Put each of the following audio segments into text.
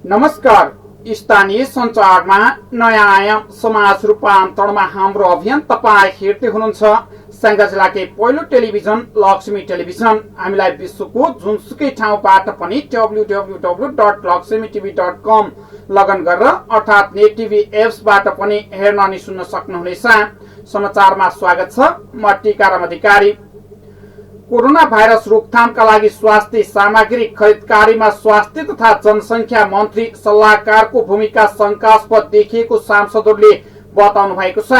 नमस्कार। स्थानीय सञ्चारमा नयाँ आयाम समाज रूपान्तरणमा हाम्रो अभियान तपाई हेर्दै हुनुहुन्छ स्याङ्जा जिल्लाकै पहिलो टेलिभिजन लक्ष्मी टेलिभिजन। हामीलाई विश्वको जुनसुकै ठाउँबाट पनि www.laxmitv.com लगइन गरेर अर्थात् नेट टिभी एप्सबाट पनि हेर्न अनि सुन्न सक्नुहुनेछ। समाचारमा स्वागत छ। म टीकाराम अधिकारी। कोरोना भाइरस रोकथामका लागि स्वास्थ्य सामग्री खरिदकारीमा स्वास्थ्य तथा जनसंख्या मन्त्री सल्लाहकारको भूमिका शंकास्पद देखिएको सांसदहरूले बताउनु भएको छ।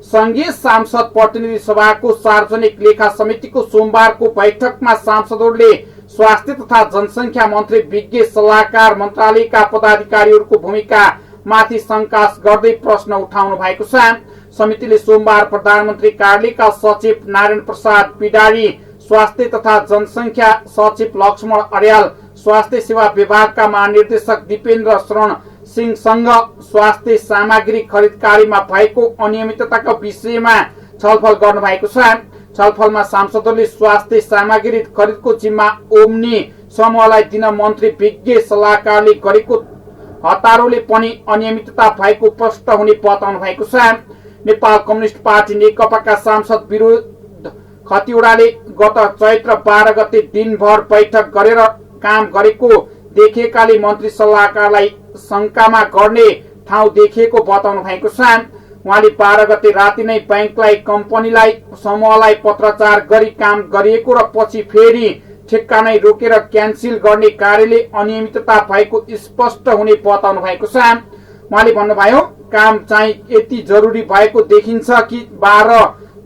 संघीय सांसद प्रतिनिधि सभाको सार्वजनिक लेखा समितिको सोमबारको बैठकमा सांसदहरूले स्वास्थ्य तथा जनसंख्या मन्त्री विज्ञ सल्लाहकार मन्त्रालयका पदाधिकारीहरूको भूमिका माथि शंका गर्दै प्रश्न उठाउनु भएको छ। समितिले सोमबार प्रधानमन्त्री कार्यालयका सचिव नारायण प्रसाद पिडारी, स्वास्थ्य तथा जनसंख्या सचिव लक्ष्मण अर्याल, स्वास्थ्य सेवा विभागका महानिर्देशक दीपेन्द्र शरण सिंहसँग स्वास्थ्य सामग्री खरिदकारीमा भएको अनियमितताका विषयमा छलफल गर्नु भएको छ। छलफलमा सांसदहरूले स्वास्थ्य सामग्री खरिदको जिम्मा ओम्नी समूहलाई दिन मन्त्री विज्ञ सल्लाहकारले गरेको हतारोले पनि अनियमितता भएको प्रष्ट हुने बताउनु भएको छ। नेपाल कम्युनिस्ट पार्टी नेकपाका सांसद विरोध खतिवड़ाले गत चैत्र 12 गते दिनभर बैठक गरेर काम गरेको देखिएकाले मन्त्री सल्लाहकारलाई शंकामा गर्ने ठाउँ देखिएको बताउनु भएको छ। उहाँले 12 गते राति नै बैंकलाई, कम्पनीलाई, समूहलाई पत्रचार गरी काम गरिएको र पछि फेरि ठेक्का नै रोकेर क्यान्सिल गर्ने कार्यले अनियमितता भएको स्पष्ट हुने बताउनु भएको छ। उहाँले भन्नुभयो, काम चाहिँ यति जरुरी भएको देखिन्छ कि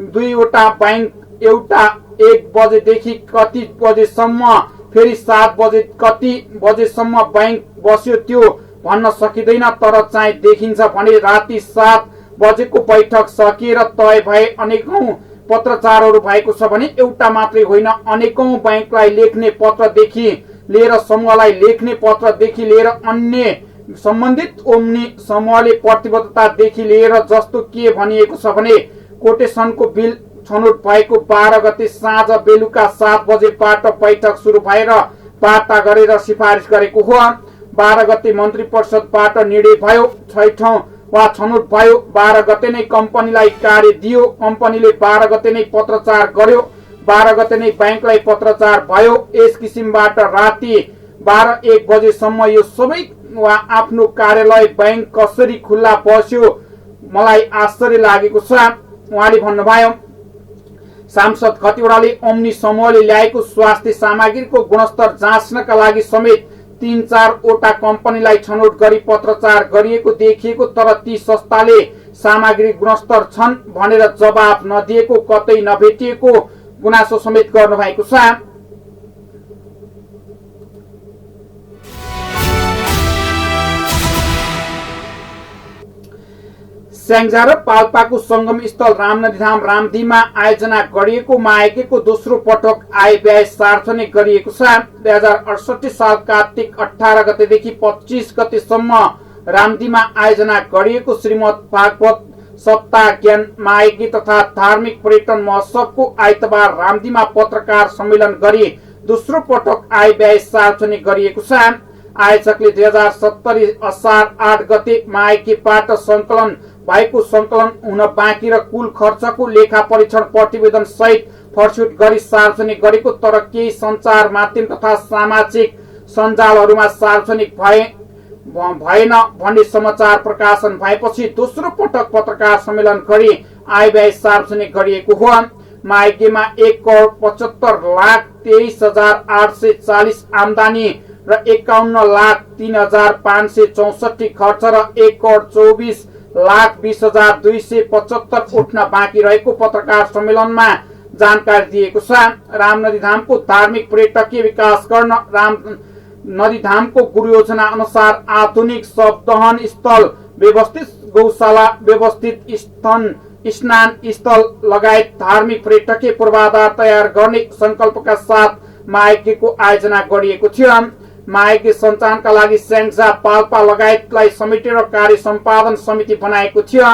2वटा बैंक एउटा 1 बजेदेखि कति बजेसम्म, फेरि 7 बजे कति बजेसम्म बैंक बस्यो त्यो भन्न सकिँदैन, तर चाहिँ देखिन्छ भने राति 7 बजेको बैठक सकिएर तय भए अनेकौं पत्रचारहरू भएको छ भने एउटा मात्रै होइन, अनेकौं बैंकलाई लेख्ने पत्रदेखि लिएर समूहलाई लेख्ने पत्रदेखि लिएर अन्य सम्बन्धित ओम्नी समूहले प्रतिबद्धतादेखि लिएर जस्तो के भनिएको छ भने कोटेसनको बिल छनौट भएको 12 गते साँझ बेलुका 7 बजेबाट बैठक सुरु भएर वार्ता गरेर सिफारिस गरेको हो। 12 गते मन्त्री परिषदबाट निर्णय भयो, छैठौं वा छनौट भयो। 12 गते नै कम्पनीलाई कार्य दियो, कम्पनीले 12 गते नै पत्रचार गर्यो, 12 गते नै बैंकलाई पत्रचार भयो। यस किसिमबाट राति 12-1 बजेसम्म यो सबै वा आफ्नो कार्यालय, बैंक कसरी खुल्ला बस्यो मलाई आश्चर्य लागेको छ। उहाँले भन्नुभयो, सांसद खतिवड़ाले ओम्नी समूहले ल्याएको स्वास्थ्य सामग्रीको गुणस्तर जाँच्नका लागि समेत 3-4 वटा कम्पनीलाई छनौट गरी पत्रचार गरिएको देखिएको, तर ती संस्थाले सामग्री गुणस्तर छन् भनेर जवाब नदिएको, कतै नभेटिएको गुनासो समेत गर्नु भएको छ। स्याङ्जा र पाल्पाको संगम स्थल रामनदीधाम रामदीमा आयोजना गरिएको माइकेको दोस्रो पटक आय व्यय सार्वजनिक गरिएको छ। 2068 साल कार्तिक 18 गतेदेखि 25 गतेसम्म रामदीमा आयोजना गरिएको श्रीमद् भागवत सप्ताह ज्ञान माइकी तथा धार्मिक पर्यटन महोत्सवको आइतबार रामदीमा पत्रकार सम्मेलन गरी दोस्रो पटक आय व्यय सार्वजनिक गरिएको छ। आयोजकले 2070 असार 8 गते माइकीबाट संकलन भएको संकलन हुन बाँकी र कुल खर्चको लेखा परीक्षण प्रतिवेदन सहित फर्स्युट गरी सार्वजनिक गरेको, तर केही सञ्चार माध्यम तथा सामाजिक सञ्जालहरूमा सार्वजनिक भएन भन्ने समाचार प्रकाशन भएपछि दोस्रो पटक पत्रकार सम्मेलन गरी आय व्यय सार्वजनिक गरिएको हो। माइकेमा 1,75,23,840 आमदानी र 51,03,564 खर्च र 1,24,20,275 उठ्न बाँकी रहेको पत्रकार सम्मेलनमा जानकारी दिएको छ। रामनदीधामको धार्मिक पर्यटकीय विकास गर्न रामनदीधामको गुरु योजना अनुसार आधुनिक शवदहन स्थल, व्यवस्थित गौशाला, व्यवस्थित स्नान स्थल लगायत धार्मिक पर्यटकीय पूर्वाधार तयार गर्ने संकल्पका साथ माइकेको आयोजना गरिएको थियो। माइके सञ्चालनका लागि स्याङ्जा, पाल्पा लगायतलाई समेटेर कार्य सम्पादन समिति बनाएको थियो।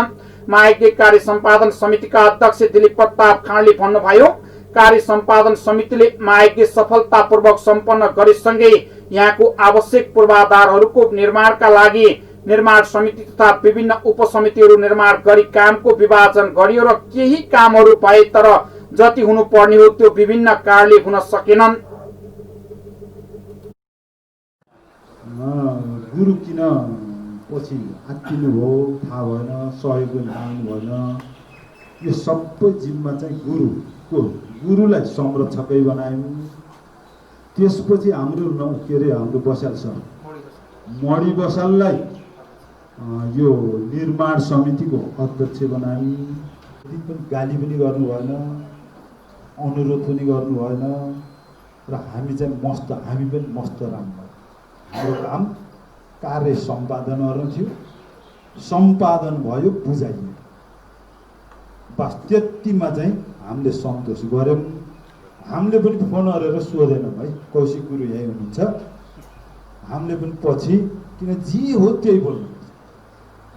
माइके कार्य सम्पादन समितिका अध्यक्ष दिलीप प्रताप खाँडले भन्नुभयो, कार्य सम्पादन समितिले माइके सफलतापूर्वक सम्पन्न गरेसँगै यहाँको आवश्यक पूर्वाधारहरूको निर्माणका लागि निर्माण समिति तथा विभिन्न उपसमितिहरू निर्माण गरी कामको विभाजन गरियो र केही कामहरू भए तर जति हुनुपर्ने हो त्यो विभिन्न कारणले हुन सकेनन्। गुरु किन पछि आत्तिनु हो थाहा भएन, सहयोग माग्नु भएन। यो सबै जिम्मा चाहिँ गुरुलाई संरक्षकै बनायौँ। त्यसपछि हाम्रो के अरे हाम्रो बसाल छ मणि बसाललाई यो निर्माण समितिको अध्यक्ष बनायौँ। त्यति पनि गाली पनि गर्नु भएन, अनुरोध पनि गर्नु भएन र हामी चाहिँ हामी पनि मस्त राम्रो। हाम्रो काम कार्य सम्पादन गर्नु थियो, सम्पादन भयो, बुझाइयो। बस त्यतिमा चाहिँ हामीले सन्तोष गऱ्यौँ। हामीले पनि फोन गरेर सोधेनौँ है कौशिक गुरु यहीँ हुनुहुन्छ, हामीले पनि पछि किन जे हो त्यही बोल्नु।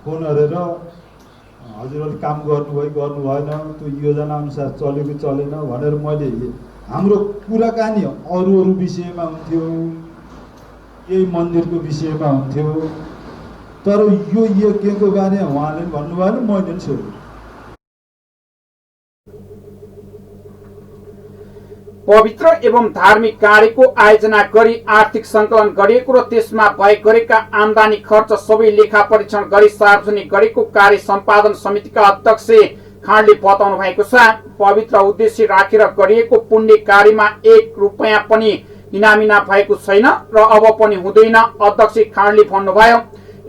फोन गरेर हजुरहरूले काम गर्नुभयो गर्नु भएन, त्यो योजना अनुसार चलेको चलेन भनेर मैले हाम्रो कुराकानी अरू विषयमा हुन्थ्यो, यही मन्दिरको विषयमा हुन्थ्यो, तर यो यज्ञको बारेमा उहाँले भन्नु भएन, मैले पनि सोधेँ। पवित्र एवं धार्मिक कार्यको आयोजना गरी आर्थिक सङ्कलन गरिएको र त्यसमा भए गरेका आम्दानी खर्च सबै लेखा परीक्षण गरी सार्वजनिक गरेको कार्य सम्पादन समितिका अध्यक्ष खाँडले बताउनु भएको छ। पवित्र उद्देश्य राखेर गरिएको पुण्य कार्यमा 1 रुपैयाँ पनि हिनामिना भएको छैन र अब पनि हुँदैन। अध्यक्ष खाँडले भन्नुभयो,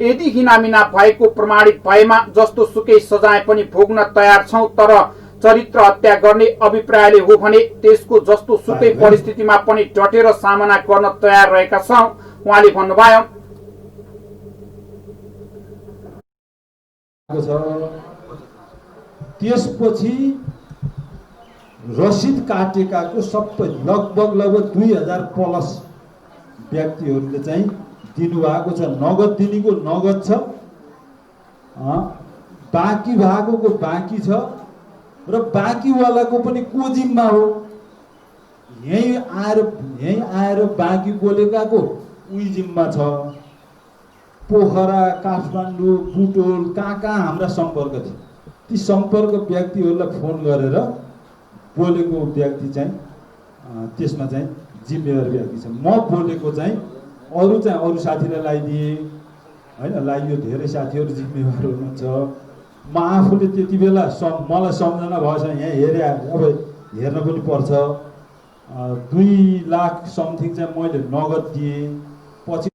यदि हिनामिना भएको प्रमाणित भएमा जस्तो सुकै सजाय पनि भोग्न तयार छौं, तर चरित्र हत्या गर्ने अभिप्रायले हो भने त्यसको जस्तो सुकै परिस्थितिमा पनि डटेर सामना गर्न तयार रहेका छौं। उहाँले भन्नुभयो, त्यसपछि रसिद काटेकाको सबै लगभग 2000 प्लस व्यक्तिहरूले चाहिँ दिनुभएको छ। नगद दिनेको नगद छ, बाँकी भागोको बाँकी छ र बाँकीवालाको पनि को जिम्मा हो। यही आएर बाँकी बोलेकाको उही जिम्मा छ। पोखरा, काठमाडौँ, बुटोल कहाँ हाम्रा सम्पर्क थियो, ती सम्पर्क व्यक्तिहरूलाई फोन गरेर बोलेको व्यक्ति चाहिँ त्यसमा चाहिँ जिम्मेवार व्यक्ति छ। म बोलेको चाहिँ अरू साथीलाई लगाइदिए होइन, लगाइयो। धेरै साथीहरू जिम्मेवार हुनुहुन्छ। म आफूले त्यति बेला मलाई सम्झना भएछ, यहाँ हेरे अब हेर्न पनि पर्छ। 2 लाख समथिङ चाहिँ मैले नगद दिएँ। पछि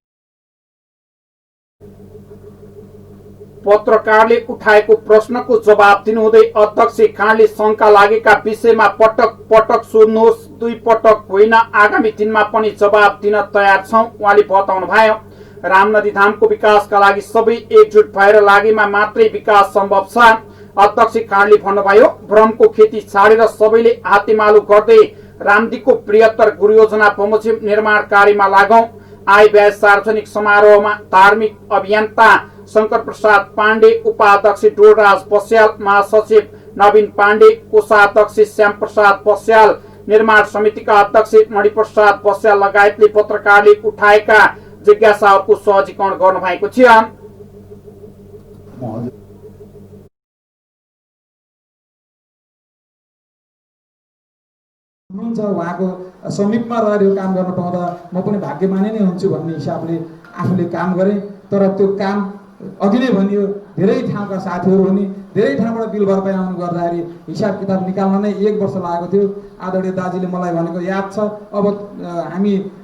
पत्रकारले उठाएको प्रश्नको जवाब दिनुहुँदै अध्यक्ष खाँडले शंका लागेका विषयमा पटक पटक सोध्नुहोस्, 2 पटक होइन, आगामी दिनमा पनि जवाब दिन तयार छौं। उहाँले बताउनु भयो, रामनदी धामको विकासका लागि सबै एकजुट भएर लागेमा मात्रै विकास सम्भव छ। अध्यक्ष खाँडले भन्नुभयो, भ्रमको खेती छाडेर सबैले हातेमालो गर्दै रामदीको बृहत्तर गुरु योजना बमोजिम निर्माण कार्यमा लागौं। आय व्यय सार्वजनिक समारोहमा धार्मिक अभियन्ता शंकर प्रसाद पाण्डे, उपाध्यक्ष डोलराज बस्याल, महासचिव नवीन पाण्डे, कोषाध्यक्ष श्याम प्रसाद बस्याल, निर्माण समितिका अध्यक्ष मणिप्रसाद बस्याल लगायतले पत्रकारले उठाएका जिज्ञासाहरूको सहजीकरण गर्नु भएको थियो। हुनुहुन्छ उहाँको समीपमा रहेर काम गर्न पाउँदा म पनि भाग्यमानी नै हुन्छु भन्ने हिसाबले आफूले काम गरेँ। तर त्यो काम अघि नै भनियो, धेरै ठाउँका साथीहरू पनि धेरै ठाउँबाट बिल भरपाई आउनु गर्दाखेरि हिसाब किताब निकाल्न नै 1 वर्ष लागेको थियो। आदरणीय दाजुले मलाई भनेको याद छ,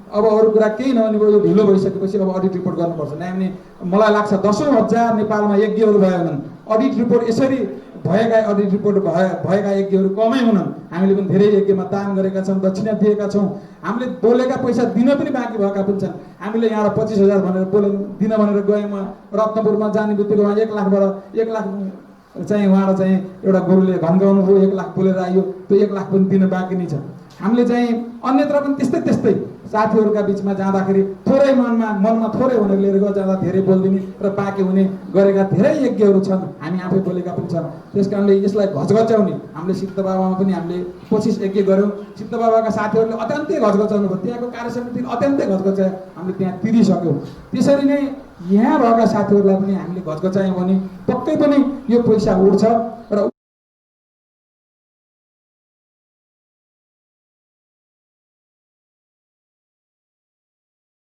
अब अरू कुरा केही नभनेको ढिलो भइसकेपछि अब अडिट रिपोर्ट गर्नुपर्छ। किनभने मलाई लाग्छ 10,000 नेपालमा यज्ञहरू भए हुनन्, अडिट रिपोर्ट यसरी भएका अडिट रिपोर्ट भएका यज्ञहरू कमै हुनन्। हामीले पनि धेरै यज्ञमा दान गरेका छौँ, दक्षिणा दिएका छौँ। हामीले बोलेका पैसा दिन पनि बाँकी भएका पनि छन्। हामीले यहाँ 25,000 भनेर दिन भनेर गएँ। म रत्नपुरमा जाने बित्तिकै उहाँ 1 लाखबाट 1 लाख चाहिँ उहाँबाट चाहिँ एउटा गुरुले घन्काउनु भयो, 1 लाख बोलेर आयो। त्यो 1 लाख पनि दिन बाँकी नै छ। हामीले चाहिँ अन्यत्र पनि त्यस्तै साथीहरूका बिचमा जाँदाखेरि थोरै मनमा थोरै हुने लिएर जाँदा धेरै बोलिदिने र बाँकी हुने गरेका धेरै यज्ञहरू छन्, हामी आफै बोलेका पनि छन्। त्यस कारणले यसलाई घचघच्याउने हामीले सिद्ध बाबामा पनि हामीले 25 यज्ञ गऱ्यौँ। सिद्ध बाबाका साथीहरूले अत्यन्तै घचघच्याउनु भयो, त्यहाँको कार्यसमिति अत्यन्तै घचघच्यायो, हामीले त्यहाँ तिरिसक्यौँ। त्यसरी नै यहाँ भएका साथीहरूलाई पनि हामीले घचघच्यायौँ भने पक्कै पनि यो पैसा उड्छ र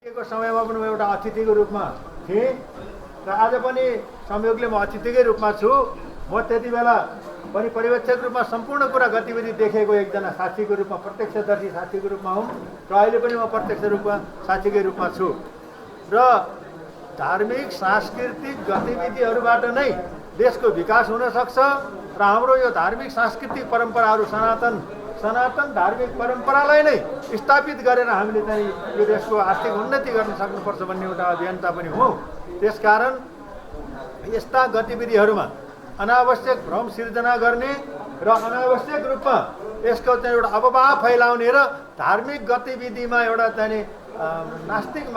को समयमा पनि म एउटा अतिथिको रूपमा थिएँ र आज पनि संयोगले म अतिथिकै रूपमा छु। म त्यति बेला पनि पर्यवेक्षक रूपमा सम्पूर्ण कुरा गतिविधि देखेको एकजना साथीको रूपमा, प्रत्यक्षदर्शी साथीको रूपमा हुँ र अहिले पनि म प्रत्यक्ष रूपमा साथीकै रूपमा छु। र धार्मिक सांस्कृतिक गतिविधिहरूबाट नै देशको विकास हुन सक्छ र हाम्रो यो धार्मिक सांस्कृतिक परम्पराहरू सनातन धार्मिक परम्परालाई नै स्थापित गरेर हामीले चाहिँ यो देशको आर्थिक उन्नति गर्न सक्नुपर्छ भन्ने एउटा अभियन्ता पनि हो। त्यसकारण यस्ता गतिविधिहरूमा अनावश्यक भ्रम सिर्जना गर्ने र अनावश्यक रूपमा यसको चाहिँ एउटा अफवाह फैलाउने र धार्मिक गतिविधिमा एउटा चाहिँ आस्तिक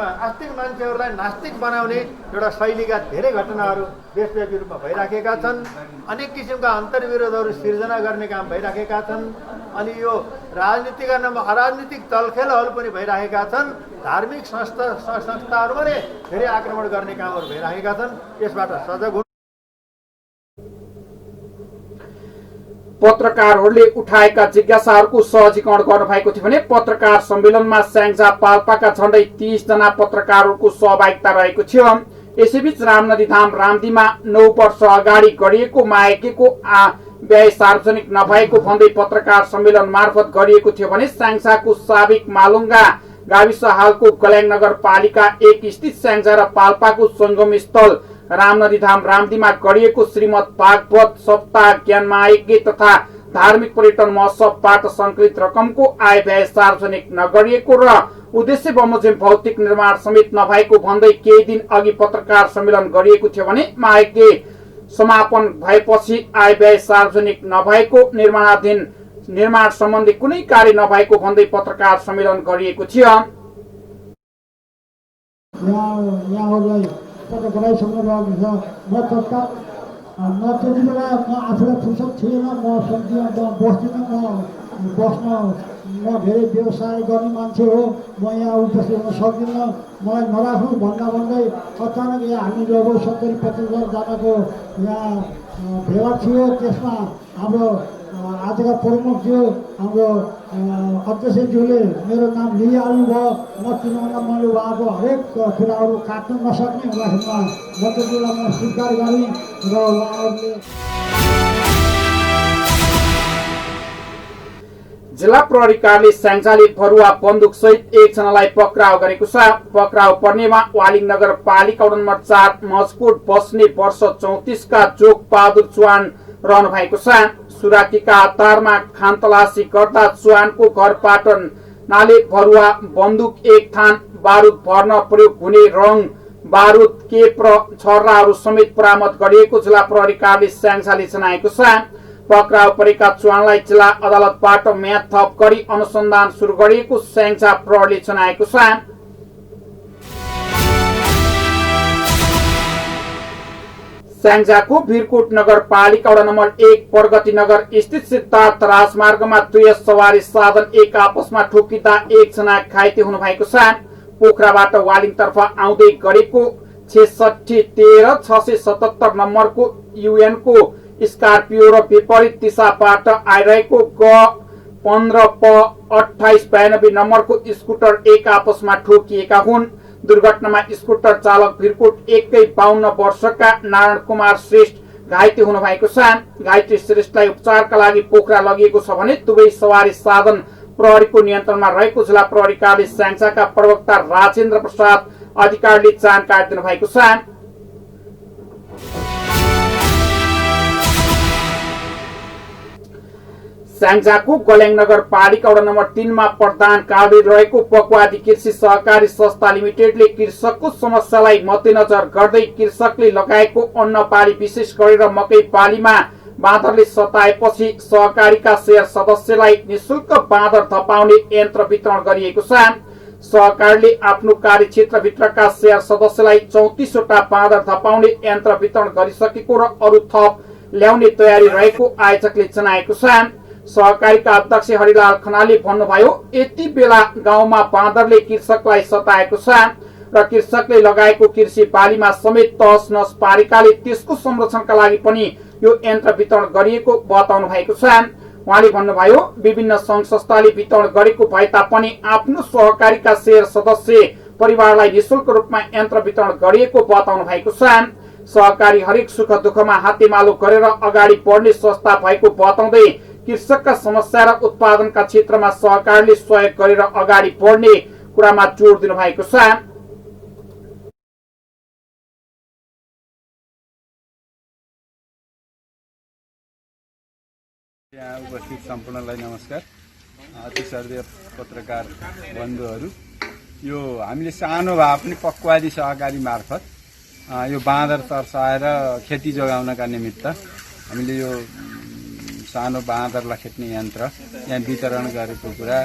मान्छेहरूलाई नास्तिक बनाउने एउटा शैलीका धेरै घटनाहरू देशव्यापी रूपमा भइराखेका छन्। अनेक किसिमका अन्तर्विरोधहरू सिर्जना गर्ने काम भइराखेका छन्। अनि यो राजनीतिका नाममा अराजनीतिक तलखेलहरू पनि भइराखेका छन्। धार्मिक संस्थाहरूमा नै धेरै आक्रमण गर्ने कामहरू भइराखेका छन्। यसबाट सजग हुनु। पत्रकारहरूले उठाएका जिज्ञासाहरूको सहजीकरण गर्नुभएको थियो भने पत्रकार सम्मेलनमा स्याङ्जा पाल्पाका झण्डै 30 जना पत्रकारहरूको सहभागिता रहेको थियो। यसैबीच रामनदी धाम रामदीमा 9 वर्ष अगाडि गरिएको मायकेको व्यय सार्वजनिक नभएको भन्दै पत्रकार सम्मेलन मार्फत गरिएको थियो भने स्याङ्जाको साबिक मालुङ्गा गाविस हालको कल्याङ नगरपालिका 1 स्थित स्याङ्जा र पाल्पाको संगम स्थल रामनदी धाम रामदीमा गरिएको श्रीमद् भागवत सप्ताह ज्ञान महायज्ञ तथा धार्मिक पर्यटन महोत्सवबाट संकलित रकमको आय व्यय सार्वजनिक नगरिएको र उद्देश्य बमोजिम भौतिक निर्माण समेत नभएको भन्दै केही दिन अघि पत्रकार सम्मेलन गरिएको थियो भने महायज्ञ समापन भएपछि आय व्यय सार्वजनिक नभएको निर्माण सम्बन्धी कुनै कार्य नभएको भन्दै पत्रकार सम्मेलन गरिएको थियो। पत्रकारै सम्मेलन छ। म तत्काल म त्यति बेला म आफूलाई फुर्सद थिएन, म सक्दिनँ, म बस्दिनँ, म धेरै व्यवसाय गर्ने मान्छे हो, म यहाँ उपस्थित हुन सक्दिनँ, मलाई नराख्नु भन्दै अचानक यहाँ हामी लगभग 70-75 जनाको यहाँ भेला थियो। त्यसमा हाम्रो आजका प्रमुखज्यू हाम्रो अध्यक्षज्यूले मेरो नाम लिइहाल्नुभयो। म किनभने मैले उहाँको हरेक कुराहरू काट्न नसक्ने हुँदाखेरिमा म त्यति बेला म स्वीकार गरेँ र उहाँहरूले जिल्ला प्रहरी कार्यालय स्याङ्जाले भरुवा बन्दुक सहित 1 जनालाई पक्राउ गरेको छ। पक्राउ पर्नेमा वालिङ नगरपालिका वडा नम्बर 4 मजकोट बस्ने वर्ष 34 का जोग बहादुर चौहान रहनु भएको छ। सुराकीका आधारमा खानतलासी गर्दा चौहानको घरबाट नाले भरुवा बन्दुक 1 थान, बारुद भर्न प्रयोग हुने रङ बारुद, केप र छर्राहरू समेत बरामद गरिएको जिल्ला प्रहरी कार्यालय स्याङ्जाले जनाएको छ। पक्राउ परेका चौहानलाई जिल्ला अदालतबाट म्याद थप गरी अनुसन्धान सुरु गरिएको स्याङ्जा प्रहरीले जनाएको छ। स्याङ्जाको भिरकोट नगरपालिका वडा नम्बर 1 प्रगति नगर स्थित सिद्धार्थ राजमार्गमा 2 सवारी साधन एक आपसमा ठोकिँदा 1 जना घाइते हुनु भएको छ। पोखराबाट वालिङ तर्फ आउँदै गरेको 6613-677 नम्बरको युएनको स्कर्पियो र विपरीत दिशाबाट आइरहेको G15P2892 नम्बरको स्कुटर एक आपसमा ठोकिएका हुन्। दुर्घटनामा स्कुटर चालक भिरकोट 52 वर्षका नारायण कुमार श्रेष्ठ घाइते हुनु भएको छ। घाइते श्रेष्ठलाई उपचारका लागि पोखरा लगिएको छ भने दुवै सवारी साधन प्रहरीको नियन्त्रणमा रहेको जिल्ला प्रहरी कार्यालय स्याङ्जाका प्रवक्ता राजेन्द्र प्रसाद अधिकारीले जानकारी दिनुभएको छ। स्याङ्जाको गल्याङ नगरपालिका वडा नम्बर 3 मा प्रधान कार्यालय रहेको पकवादी कृषि सहकारी संस्था लिमिटेडले कृषकको समस्यालाई मध्यनजर गर्दै कृषकले लगाएको अन्न बाली विशेष गरेर मकै बालीमा बाँदरले सताएपछि सहकारीका शेयर सदस्यलाई निशुल्क बाँदर धपाउने यन्त्र वितरण गरिएको छ। सहकारीले आफ्नो कार्यक्षेत्रभित्रका शेयर सदस्यलाई 34 वटा बाँदर धपाउने यन्त्र वितरण गरिसकेको र अरू थप ल्याउने तयारी रहेको आयोजकले जनाएको छ। सहकारीका अध्यक्ष हरिलाल खनालले भन्नुभयो, यति बेला गाउँमा बाँदरले कृषकलाई सताएको छ र कृषकले लगाएको कृषि बालीमा समेत तहस नहस पारेकाले त्यसको संरक्षणका लागि पनि यो यन्त्र वितरण गरिएको बताउनु भएको छ। उहाँले भन्नुभयो, विभिन्न संघ संस्थाले वितरण गरेको भए तापनि आफ्नो सहकारीका शेयर सदस्य परिवारलाई निशुल्क रूपमा यन्त्र वितरण गरिएको बताउनु भएको छ। सहकारी हरेक सुख दुःखमा हातेमालो गरेर अगाडि बढ्ने संस्था भएको बताउँदै कृषकका समस्या र उत्पादनका क्षेत्रमा सहकारीले सहयोग गरेर अगाडि बढ्ने कुरामा जोड दिनु भएको छ। यहाँ उपस्थित सम्पूर्णलाई नमस्कार। अति श्रद्धेय पत्रकार बन्धुहरू, यो हामीले सानो भए पनि पक्वादी सहकारी मार्फत यो बाँदर तर्साएर खेती जोगाउनका निमित्त हामीले यो सानो बाँदरलाई खेद्ने यन्त्र यहाँ वितरण गरेको कुरा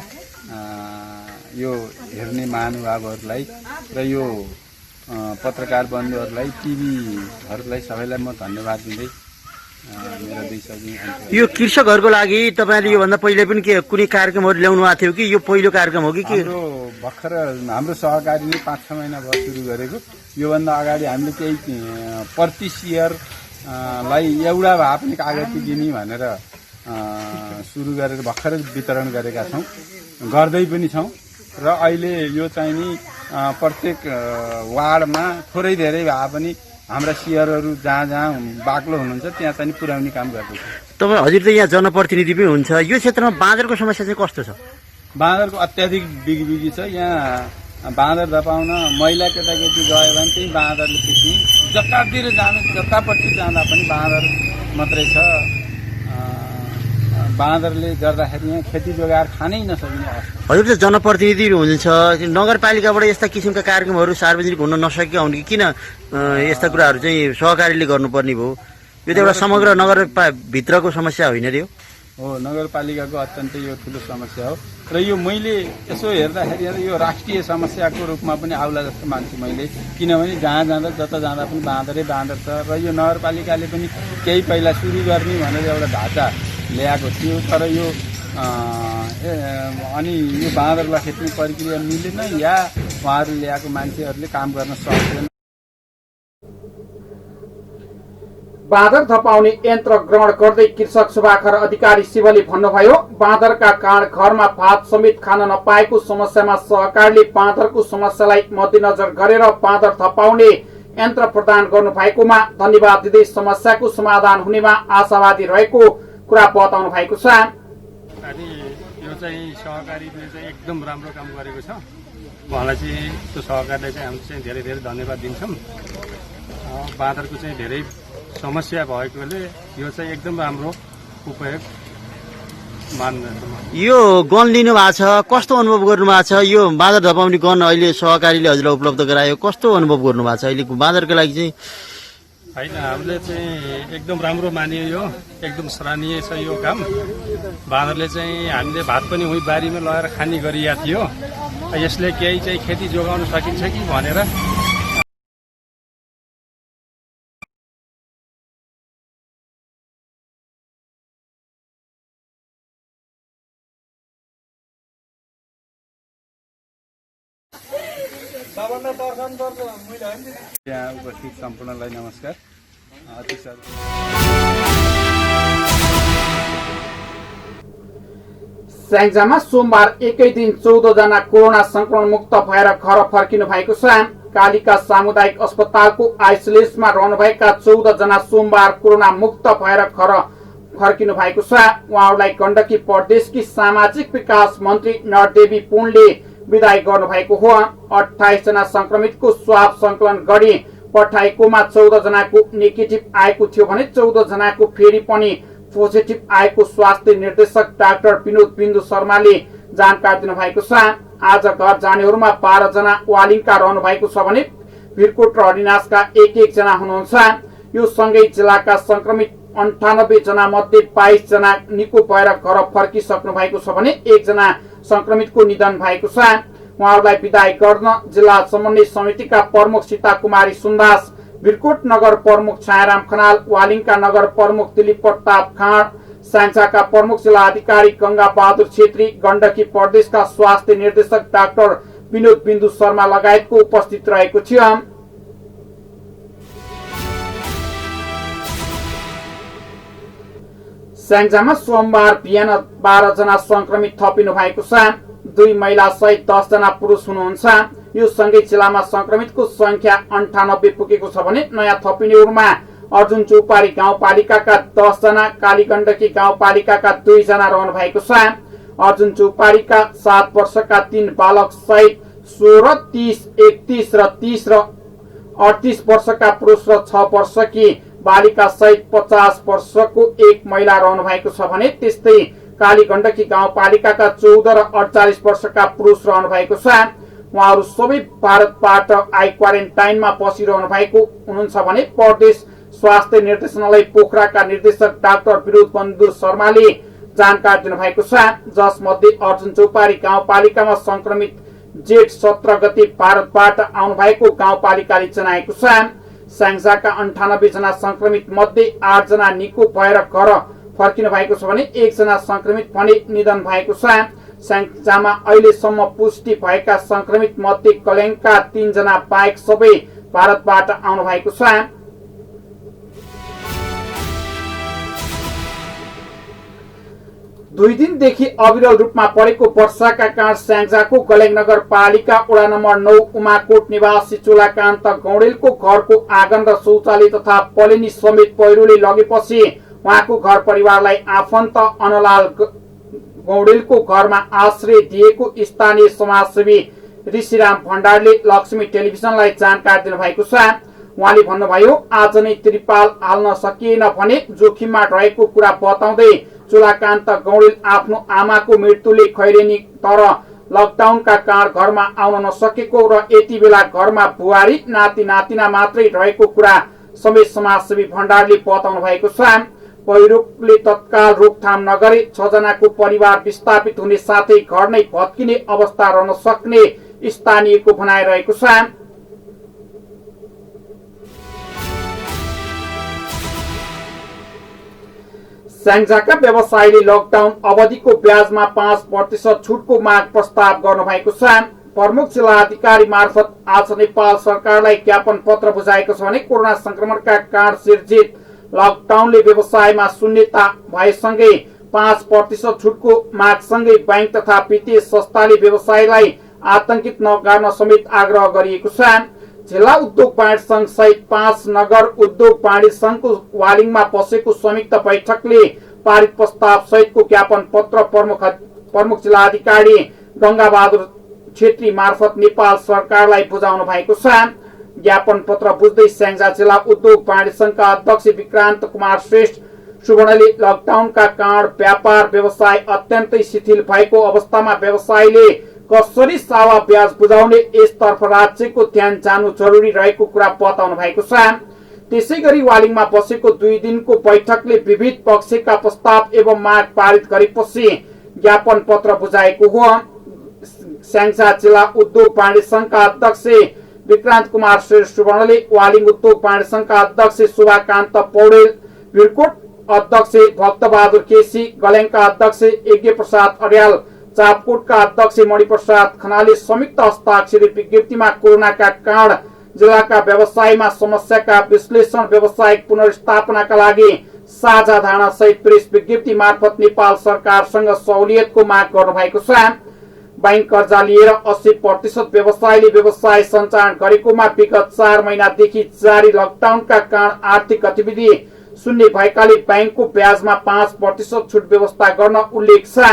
यो हेर्ने महानुभावहरूलाई र यो पत्रकार बन्धुहरूलाई, टिभीहरूलाई सबैलाई म धन्यवाद दिँदै मेरो 2 शब्द। यो कृषकहरूको लागि तपाईले योभन्दा पहिले पनि के कुनै कार्यक्रमहरू ल्याउनु भएको थियो कि यो पहिलो कार्यक्रम हो कि के? भर्खर हाम्रो सहकारीले 5-6 महिना भयो सुरु गरेको। योभन्दा अगाडि हामीले केही प्रति शेयरलाई एउटा भए पनि कागती दिने भनेर सुरु गरेर भर्खर वितरण गरेका छौँ, गर्दै पनि छौँ र अहिले यो चाहिँ नि प्रत्येक वार्डमा थोरै धेरै भए पनि हाम्रा शेयरहरू जहाँ जहाँ बाक्लो हुनुहुन्छ त्यहाँ चाहिँ पुर्याउने काम गर्दैछ। तपाईँ हजुर त यहाँ जनप्रतिनिधि पनि हुन्छ, यो क्षेत्रमा बाँदरको समस्या चाहिँ कस्तो छ? बाँदरको अत्याधिक बिगबिगी छ। यहाँ बाँदर धपाउन महिला केटाकेटी गयो भने चाहिँ बाँदरले पिट्ने, जतातिर जानु जतापट्टि जाँदा पनि बाँदर मात्रै छ। बाँदरले गर्दाखेरि यहाँ खेती जोगाएर खानै नसकिने अवस्था। हजुर त जनप्रतिनिधि हुनुहुन्छ, नगरपालिकाबाट यस्ता किसिमका कार्यक्रमहरू सार्वजनिक हुन नसकेका हुन् कि किन यस्ता कुराहरू चाहिँ सहकारीले गर्नुपर्ने भयो? यो त एउटा समग्र नगरभित्रको समस्या होइन र? हो, नगरपालिकाको अत्यन्तै यो ठुलो समस्या हो र यो मैले यसो हेर्दाखेरि यो राष्ट्रिय समस्याको रूपमा पनि आउला जस्तो मान्छु मैले, किनभने जहाँ जाँदा जता जाँदा पनि बाँदरै बाँदर छ र यो नगरपालिकाले पनि केही पहिला सुरु गर्ने भनेर एउटा ढाँचा ल्याएको थियो, तर यो अनि यो बाँदरलाई खेद्ने प्रक्रिया मिलेन या उहाँहरू ल्याएको मान्छेहरूले काम गर्न सक्दैन। बाँदर धपाउने यन्त्र ग्रहण गर्दै कृषक सुभाकर अधिकारी शिवले भन्नुभयो, बाँदरका कारण घरमा भात समेत खान नपाएको समस्यामा सहकारीले बाँदरको समस्यालाई मध्यनजर गरेर बाँदर धपाउने यन्त्र प्रदान गर्नु भएकोमा धन्यवाद दिँदै समस्याको समाधान हुनेमा आशावादी रहेको कुरा बताउनु भएको छ। अनि यो चाहिँ सहकारीले चाहिँ एकदम राम्रो काम गरेको छ। उहाँलाई चाहिँ त्यो सहकारीलाई चाहिँ हामी चाहिँ धेरै धेरै धन्यवाद दिन्छौँ। बाँदरको चाहिँ धेरै समस्या भएकोले यो चाहिँ एकदम राम्रो उपयोग मान्छु। यो गन लिनु भएको छ, कस्तो अनुभव गर्नु भएको छ? यो बाँदर धपाउने गन अहिले सहकारीले हजुरलाई उपलब्ध गरायो, कस्तो अनुभव गर्नु भएको छ अहिले बाँदरको लागि चाहिँ? होइन, हामीले चाहिँ एकदम राम्रो मानियो, यो एकदम सराहनीय छ यो काम। बाँदरले चाहिँ हामीले भात पनि उही बारीमा लगाएर खाने गरिएको थियो, यसले केही चाहिँ खेती जोगाउन सकिन्छ कि भनेर यहाँ उपस्थित सम्पूर्णलाई नमस्कार। अति स्याङ्जामा सोमबार एकै दिन 14 जना कोरोना संक्रमण मुक्त भएर घर फर्किनु भएको छ। कालिका सामुदायिक अस्पतालको आइसोलेसनमा रहनुभएका 14 जना सोमबार कोरोना मुक्त भएर घर फर्किनु भएको छ। उहाँहरूलाई गण्डकी प्रदेशकी सामाजिक विकास मन्त्री नरदेवी पुनले विदाई गर्नुभएको हो। 28 जना संक्रमितको स्वाब संकलन गरी पठाएकोमा 14 जनाको नेगेटिभ आएको थियो भने 14 जनाको फेरि पनि पोजिटिभ आएको स्वास्थ्य निर्देशक डाक्टर विनोद बिन्दु शर्माले जानकारी दिनुभएको छ। आज घर जानेहरूमा 12 जना वालिङका रहनु भएको छ भने भिरकोट र हरिनासका 1-1 जना हुनुहुन्छ। यो सँगै जिल्लाका संक्रमित 98 जना मध्ये 22 जना निको भएर घर फर्किसक्नु भएको छ भने 1 जना संक्रमितको निधन भएको छ। उहाँहरूलाई विदाई गर्न जिल्ला समन्वय समितिका प्रमुख सीता कुमारी सुन्दास, बिरकोट नगर प्रमुख छायाराम खनाल, वालिङका नगर प्रमुख दिलीप प्रताप खाँड, स्याङ्जाका प्रमुख जिल्ला अधिकारी गंगा बहादुर छेत्री, गण्डकी प्रदेशका स्वास्थ्य निर्देशक डाक्टर विनोद बिन्दु शर्मा लगायतको उपस्थित रहेको थियो। स्याङ्जामा सोमबार बिहान 12 जना संक्रमित थपिनु भएको छ। 2 महिला सहित 10 जना पुरुष हुनुहुन्छ। यो सँगै जिल्लामा संक्रमितको संख्या 98 पुगेको छ भने नयाँ थपिनेहरूमा अर्जुन चौपारी गाउँपालिकाका 10 जना, कालीगण्डकी गाउँपालिकाका 2 जना रहनु भएको छ। अर्जुन चौपारीका 7 वर्षका 3 बालक सहित 16, 30, 31 र 30 र 38 वर्षका पुरुष र 6 वर्षकी बालिका सहित 50 वर्षको 1 महिला रहनु भएको छ भने त्यस्तै कालीगण्डकी गाउँपालिकाका 14 र 48 वर्षका पुरुष रहनु भएको छ। उहाँहरू सबै भारतबाट आई क्वारेन्टाइनमा बसिरहनु भएको हुनुहुन्छ भने प्रदेश स्वास्थ्य निर्देशनालय पोखराका निर्देशक डाक्टर विनोद बिन्दु शर्माले जानकारी दिनुभएको छ। जसमध्ये अर्जुन चौपारी गाउँपालिकामा संक्रमित जेठ 17 गते भारतबाट आउनु भएको गाउँपालिकाले जनाएको छ। स्याङ्जाका 98 जना संक्रमित मध्ये 8 जना निको भएर घर फर्किनु भएको छ भने 1 जना संक्रमित भने निधन भएको छ। स्याङ्जामा अहिलेसम्म पुष्टि भएका संक्रमित मध्ये कलेङका 3 जना बाहेक सबै भारतबाट आउनु भएको छ। दुई दिनदेखि अविरल रूपमा परेको वर्षाका कारण स्याङ्जाको गलेङ नगरपालिका वडा नम्बर 9 उमाकोट निवासी चोलाकान्त गौडेलको घरको आँगन र शौचालय तथा पलेनी समेत पहिरोले लगेपछि उहाँको घर परिवारलाई आफन्त अनलाल गौडेलको घरमा आश्रय दिएको स्थानीय समाजसेवी ऋषिराम भण्डारले लक्ष्मी टेलिभिजनलाई जानकारी दिनुभएको छ। उहाँले भन्नुभयो, आज नै त्रिपाल हाल्न सकिएन भने जोखिममा रहेको कुरा बताउँदै चोलाकान्त गौडेल आफ्नो आमाको मृत्युले खैरेनी तर लकडाउनका कारण घरमा आउन नसकेको र यति बेला घरमा बुहारी नाति नातिना मात्रै रहेको कुरा समेत समाजसेवी भण्डारले बताउनु भएको छ। पहिरोले तत्काल रोकथाम नगरे 6 जनाको परिवार विस्थापित हुने साथै घर नै भत्किने अवस्था रहन सक्ने स्थानीयको भनाइरहेको छ। स्याङ्जाका व्यवसायीले लकडाउन अवधिको ब्याजमा 5% छुटको माग प्रस्ताव गर्नु भएको छ। प्रमुख जिल्ला अधिकारी मार्फत आज नेपाल सरकारलाई ज्ञापन पत्र बुझाएको छ भने कोरोना संक्रमणका कारण सिर्जित लकडाउनले व्यवसायमा शून्यता भएसँगै 5% छुटको मागसँगै बैंक तथा वित्तीय संस्थाले व्यवसायलाई आतंकित नगर्न समेत आग्रह गरिएको छ। जिल्ला उद्योग वाणिज्य संघ सहित 5 नगर उद्योग वाणिज्य संघको वालिङमा बसेको संयुक्त बैठकले पारित प्रस्ताव सहितको ज्ञापन पत्र प्रमुख जिल्ला अधिकारी गंगा बहादुर छेत्री मार्फत नेपाल सरकारलाई बुझाउनु भएको छ। ज्ञापन पत्र बुझ्दै स्याङ्जा जिल्ला उद्योग वाणिज्य संघका अध्यक्ष विक्रान्त कुमार श्रेष्ठ सुवर्णले लकडाउनका कारण व्यापार व्यवसाय अत्यन्तै शिथिल भएको अवस्थामा व्यवसायीले कसरी सावा ब्याज बुझाउने यसतर्फ राज्यको ध्यान जानु जरुरी रहेको कुरा बताउनु भएको छ। त्यसैगरी वालिङमा बसेको 2 दिनको बैठकले विविध पक्षका प्रस्ताव एवं माग पारित गरेपछि ज्ञापन पत्र बुझाएको हो। स्याङ्जा जिल्ला उद्योग वाणिज्य संघका अध्यक्ष विक्रान्त कुमार सुवर्णले वालिङ उद्योग वाणिज्य संघका अध्यक्ष शोभाकान्त पौडेल, बिरकोट अध्यक्ष भक्तबहादुर केसी, गलेङका अध्यक्ष यज्ञ प्रसाद अर्याल, चापकोटका अध्यक्ष मणिप्रसाद खनालले संयुक्त हस्ताक्षरित विज्ञप्तिमा कोरोनाका कारण जिल्लाका व्यवसायमा समस्याका विश्लेषण व्यावसायिक पुनर्स्थापनाका लागि साझा धारणा सहित प्रेस विज्ञप्ति मार्फत नेपाल सरकारसँग सहुलियतको माग गर्नु भएको छ। बैंक कर्जा लिएर 80% व्यवसायले व्यवसाय सञ्चालन गरेकोमा विगत 4 महिनादेखि जारी लकडाउनका कारण आर्थिक गतिविधि शून्य भएकाले बैंकको ब्याजमा 5% छुट व्यवस्था गर्न उल्लेख छ।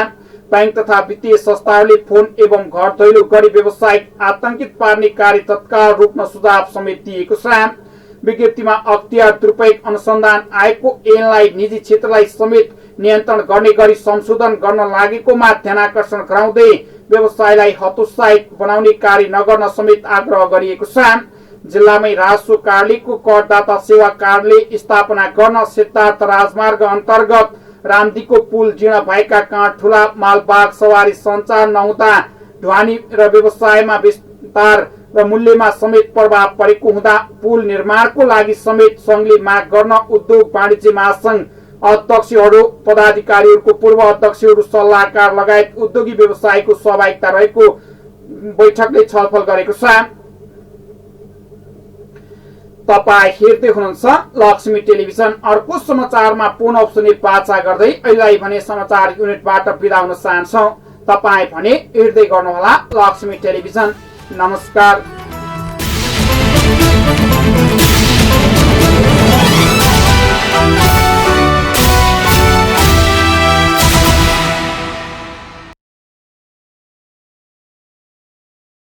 बैंक तथा वित्तीय संस्थाहरूले फोन एवं घर दैलो गरी व्यवसाय आतंकित पार्ने कार्य तत्काल रूपमा सुझाव समेत दिएको छ। विज्ञप्तिमा अख्तियार दुरुपयोग अनुसन्धान आयोगको ऐनलाई निजी क्षेत्रलाई समेत नियन्त्रण गर्ने गरी संशोधन गर्न लागेकोमा ध्यानाकर्षण गराउँदै व्यवसायलाई हतोत्साहित बनाउने कार्य नगर्न समेत आग्रह गरिएको छ। जिल्लामै राजस्व कार्यालयको करदाता सेवा कार्यालय स्थापना गर्न सिद्धार्थ राजमार्ग अन्तर्गत रामदीको पुल जीर्ण भएका काँठठुला मालवाहक सवारी सञ्चार नहुँदा ढुवानी र व्यवसायमा विस्तार र मूल्यमा समेत प्रभाव परेको हुँदा पुल निर्माणको लागि समेत संघले माग गर्न उद्योग वाणिज्य महासंघ अध्यक्षहरू पदाधिकारीहरूको पूर्व अध्यक्षहरू सल्लाहकार लगायत उद्योगी व्यवसायको सहभागिता रहेको बैठकले छलफल गरेको छ। तपाईँ हेर्दै हुनुहुन्छ लक्ष्मी टेलिभिजन। अर्को समाचारमा पुनः सुने बाचा गर्दै अहिले भने समाचार युनिटबाट बिदा हुन चाहन्छौँ। तपाईँ भने हेर्दै गर्नुहोला लक्ष्मी टेलिभिजन। नमस्कार।